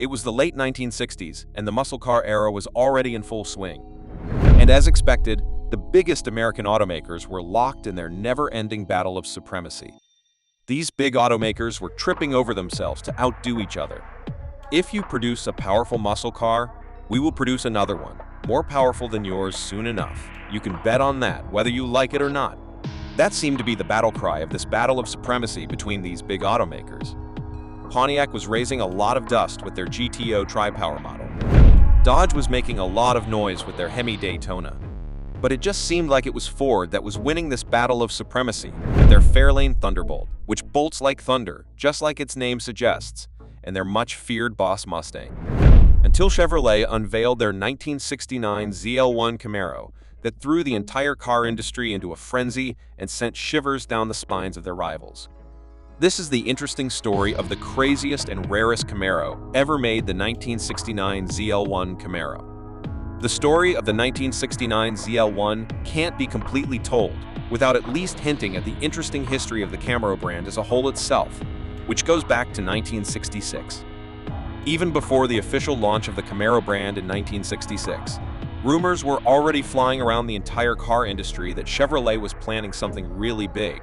It was the late 1960s, and the muscle car era was already in full swing. And as expected, the biggest American automakers were locked in their never-ending battle of supremacy. These big automakers were tripping over themselves to outdo each other. If you produce a powerful muscle car, we will produce another one, more powerful than yours soon enough. You can bet on that, whether you like it or not. That seemed to be the battle cry of this battle of supremacy between these big automakers. Pontiac was raising a lot of dust with their GTO tri-power model. Dodge was making a lot of noise with their Hemi Daytona. But it just seemed like it was Ford that was winning this battle of supremacy with their Fairlane Thunderbolt, which bolts like thunder, just like its name suggests, and their much-feared boss Mustang. Until Chevrolet unveiled their 1969 ZL1 Camaro that threw the entire car industry into a frenzy and sent shivers down the spines of their rivals. This is the interesting story of the craziest and rarest Camaro ever made, the 1969 ZL1 Camaro. The story of the 1969 ZL1 can't be completely told without at least hinting at the interesting history of the Camaro brand as a whole itself, which goes back to 1966. Even before the official launch of the Camaro brand in 1966, rumors were already flying around the entire car industry that Chevrolet was planning something really big,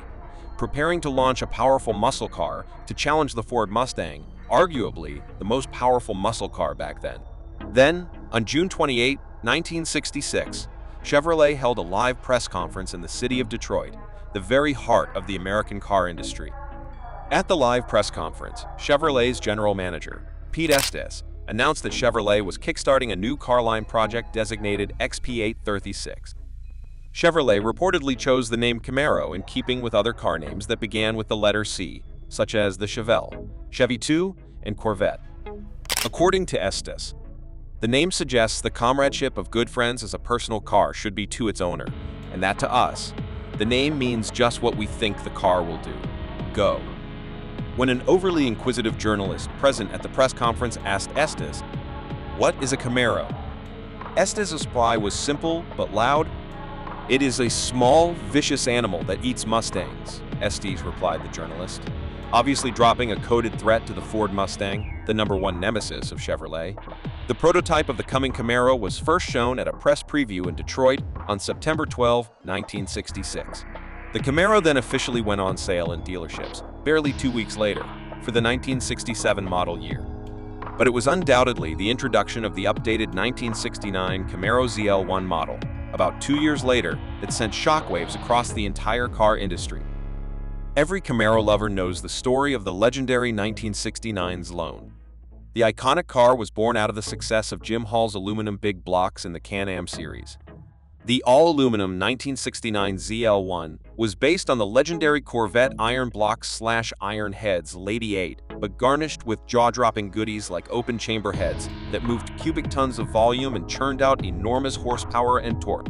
preparing to launch a powerful muscle car to challenge the Ford Mustang, arguably the most powerful muscle car back then. Then, on June 28, 1966, Chevrolet held a live press conference in the city of Detroit, the very heart of the American car industry. At the live press conference, Chevrolet's general manager, Pete Estes, announced that Chevrolet was kickstarting a new car line project designated XP836. Chevrolet reportedly chose the name Camaro in keeping with other car names that began with the letter C, such as the Chevelle, Chevy 2, and Corvette. According to Estes, the name suggests the comradeship of good friends as a personal car should be to its owner, and that to us, the name means just what we think the car will do. Go. When an overly inquisitive journalist present at the press conference asked Estes, "What is a Camaro?" Estes' reply was simple but loud. "It is a small, vicious animal that eats Mustangs," Estes replied the journalist, obviously dropping a coded threat to the Ford Mustang, the #1 nemesis of Chevrolet. The prototype of the coming Camaro was first shown at a press preview in Detroit on September 12, 1966. The Camaro then officially went on sale in dealerships, barely 2 weeks later, for the 1967 model year. But it was undoubtedly the introduction of the updated 1969 Camaro ZL1 model, about 2 years later, that sent shockwaves across the entire car industry. Every Camaro lover knows the story of the legendary 1969's Lone. The iconic car was born out of the success of Jim Hall's aluminum big blocks in the Can-Am series. The all-aluminum 1969 ZL1 was based on the legendary Corvette iron blocks/iron heads Lady 8, but garnished with jaw-dropping goodies like open chamber heads that moved cubic tons of volume and churned out enormous horsepower and torque.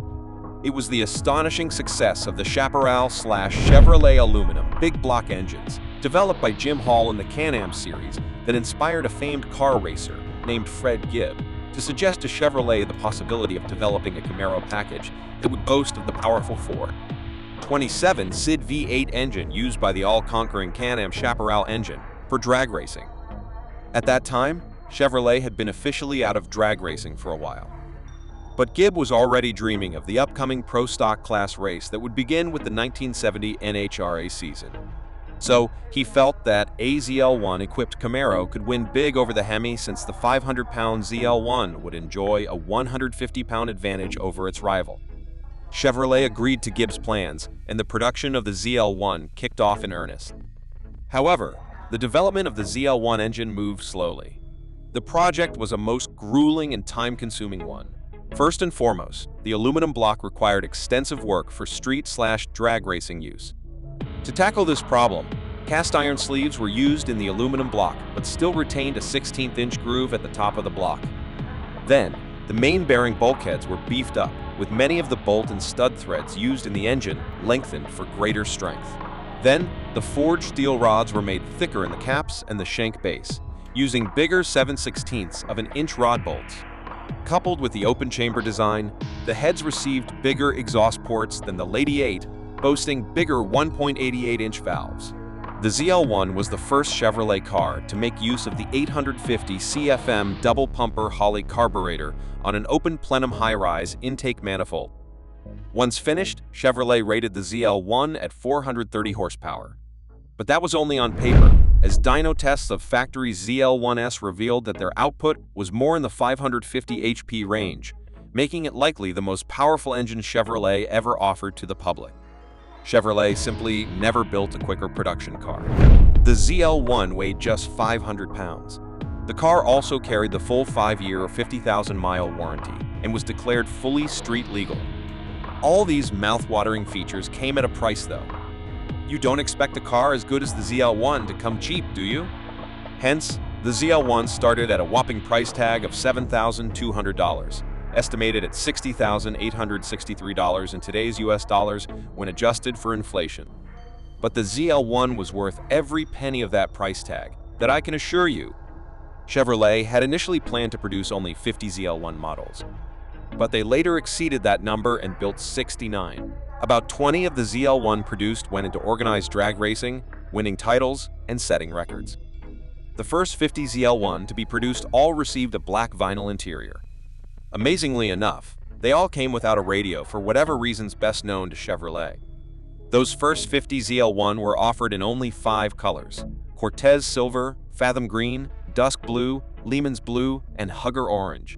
It was the astonishing success of the Chaparral/Chevrolet aluminum big block engines, developed by Jim Hall in the Can-Am series, that inspired a famed car racer named Fred Gibb to suggest to Chevrolet the possibility of developing a Camaro package that would boast of the powerful 4.27 SID V8 engine used by the all-conquering Can-Am Chaparral engine for drag racing. At that time, Chevrolet had been officially out of drag racing for a while. But Gibb was already dreaming of the upcoming Pro Stock class race that would begin with the 1970 NHRA season. So, he felt that a ZL1-equipped Camaro could win big over the Hemi, since the 500-pound ZL1 would enjoy a 150-pound advantage over its rival. Chevrolet agreed to Gibb's plans, and the production of the ZL1 kicked off in earnest. However, the development of the ZL1 engine moved slowly. The project was a most grueling and time-consuming one. First and foremost, the aluminum block required extensive work for street/drag racing use. To tackle this problem, cast iron sleeves were used in the aluminum block, but still retained a 16th-inch groove at the top of the block. Then, the main bearing bulkheads were beefed up, with many of the bolt and stud threads used in the engine lengthened for greater strength. Then, the forged steel rods were made thicker in the caps and the shank base, using bigger 7/16 of an inch rod bolts. Coupled with the open chamber design, the heads received bigger exhaust ports than the Lady 8, boasting bigger 1.88-inch valves. The ZL1 was the first Chevrolet car to make use of the 850 CFM double-pumper Holley carburetor on an open plenum high-rise intake manifold. Once finished, Chevrolet rated the ZL1 at 430 horsepower. But that was only on paper, as dyno tests of factory ZL1S revealed that their output was more in the 550 HP range, making it likely the most powerful engine Chevrolet ever offered to the public. Chevrolet simply never built a quicker production car. The ZL1 weighed just 500 pounds. The car also carried the full 5-year or 50,000-mile warranty and was declared fully street legal. All these mouth-watering features came at a price, though. You don't expect a car as good as the ZL1 to come cheap, do you? Hence, the ZL1 started at a whopping price tag of $7,200, estimated at $60,863 in today's US dollars when adjusted for inflation. But the ZL1 was worth every penny of that price tag, that I can assure you. Chevrolet had initially planned to produce only 50 ZL1 models, but they later exceeded that number and built 69. About 20 of the ZL1 produced went into organized drag racing, winning titles and setting records. The first 50 ZL1 to be produced all received a black vinyl interior. Amazingly enough, they all came without a radio for whatever reasons best known to Chevrolet. Those first 50 ZL1 were offered in only 5 colors: Cortez Silver, Fathom Green, Dusk Blue, Lehman's Blue, and Hugger Orange.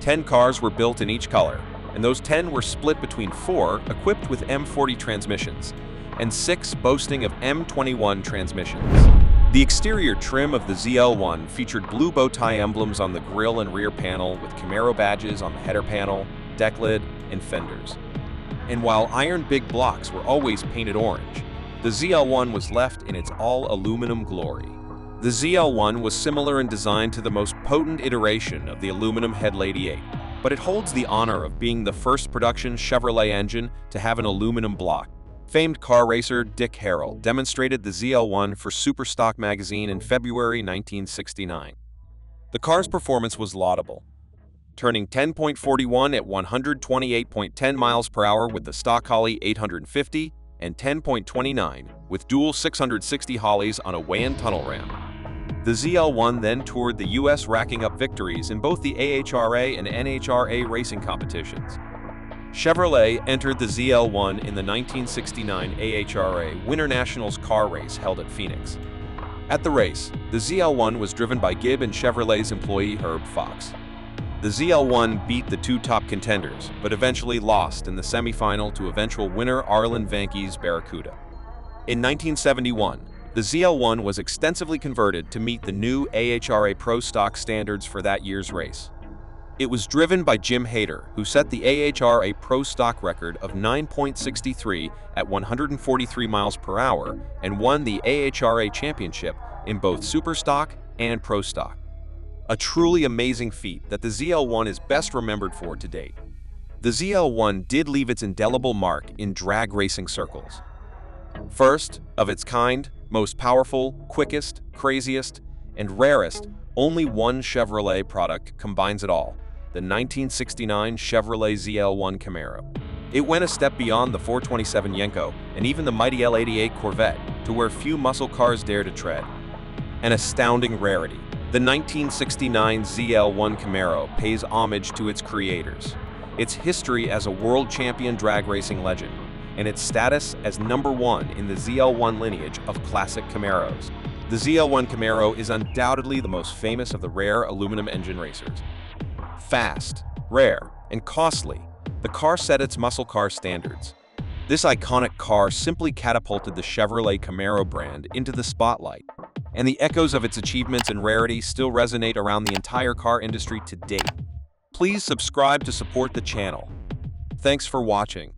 10 cars were built in each color, and those 10 were split between 4 equipped with M40 transmissions and 6 boasting of M21 transmissions. The exterior trim of the ZL1 featured blue bow tie emblems on the grille and rear panel with Camaro badges on the header panel, deck lid, and fenders. And while iron big blocks were always painted orange, the ZL1 was left in its all-aluminum glory. The ZL1 was similar in design to the most potent iteration of the aluminum Headley 88, but it holds the honor of being the first production Chevrolet engine to have an aluminum block. Famed car racer Dick Harrell demonstrated the ZL1 for Superstock magazine in February 1969. The car's performance was laudable, turning 10.41 at 128.10 miles per hour with the stock Holley 850 and 10.29 with dual 660 Holleys on a weigh-in tunnel ramp. The ZL1 then toured the U.S. racking up victories in both the AHRA and NHRA racing competitions. Chevrolet entered the ZL1 in the 1969 AHRA Winter Nationals car race held at Phoenix. At the race, the ZL1 was driven by Gibb and Chevrolet's employee Herb Fox. The ZL1 beat the 2 top contenders, but eventually lost in the semifinal to eventual winner Arlen Vanke's Barracuda. In 1971, the ZL1 was extensively converted to meet the new AHRA Pro Stock standards for that year's race. It was driven by Jim Hayter, who set the AHRA Pro Stock record of 9.63 at 143 miles per hour and won the AHRA championship in both Superstock and Pro Stock. A truly amazing feat that the ZL1 is best remembered for to date. The ZL1 did leave its indelible mark in drag racing circles. First, of its kind, most powerful, quickest, craziest, and rarest, only one Chevrolet product combines it all: the 1969 Chevrolet ZL1 Camaro. It went a step beyond the 427 Yenko and even the mighty L88 Corvette to where few muscle cars dare to tread. An astounding rarity, the 1969 ZL1 Camaro pays homage to its creators, its history as a world champion drag racing legend, and its status as #1 in the ZL1 lineage of classic Camaros. The ZL1 Camaro is undoubtedly the most famous of the rare aluminum engine racers. Fast, rare, and costly, the car set its muscle car standards. This iconic car simply catapulted the Chevrolet Camaro brand into the spotlight, and the echoes of its achievements and rarity still resonate around the entire car industry to date. Please subscribe to support the channel. Thanks for watching.